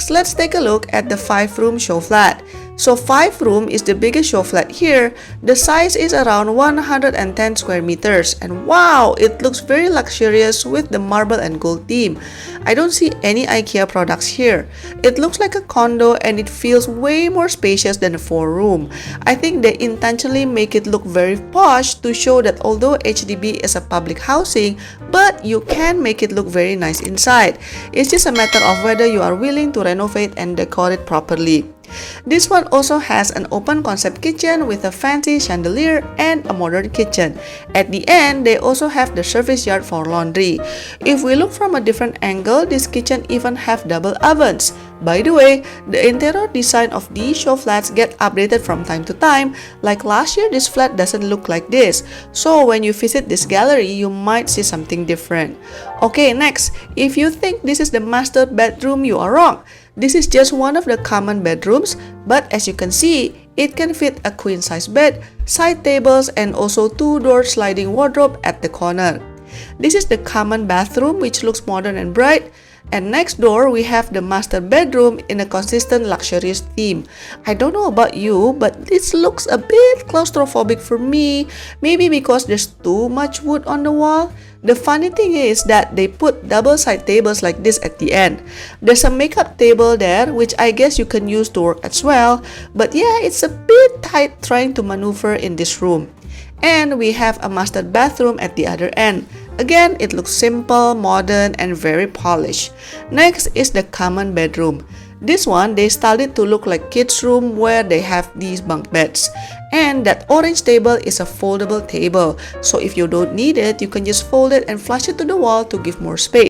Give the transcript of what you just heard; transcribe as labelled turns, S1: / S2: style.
S1: Let's take a look at the 5-room show flat. So 5-room is the biggest show flat here. The size is around 110 square meters, and wow, it looks very luxurious with the marble and gold theme. I don't see any IKEA products here. It looks like a condo and it feels way more spacious than a 4-room. I think they intentionally make it look very posh to show that although HDB is a public housing, but you can make it look very nice inside. It's just a matter of whether you are willing to renovate and decor it properly. This one also has an open concept kitchen with a fancy chandelier and a modern kitchen. At the end, they also have the service yard for laundry. If we look from a different angle, this kitchen even have double ovens. By the way, the interior design of these show flats get updated from time to time. Like last year, this flat doesn't look like this. So when you visit this gallery, you might see something different. Okay, next, if you think this is the master bedroom, you are wrong. This is just one of the common bedrooms, but as you can see, it can fit a queen-size bed, side tables, and also 2-door sliding wardrobe at the corner. This is the common bathroom, which looks modern and bright. And next door, we have the master bedroom in a consistent luxurious theme. I don't know about you, but this looks a bit claustrophobic for me. Maybe because there's too much wood on the wall. The funny thing is that they put double side tables like this at the end. There's a makeup table there, which I guess you can use to work as well. But yeah, it's a bit tight trying to maneuver in this room. And we have a master bathroom at the other end. Again, it looks simple, modern, and very polished. Next is the common bedroom. This one, they styled it to look like kids' room where they have these bunk beds. And that orange table is a foldable table. So if you don't need it, you can just fold it and flush it to the wall to give more space.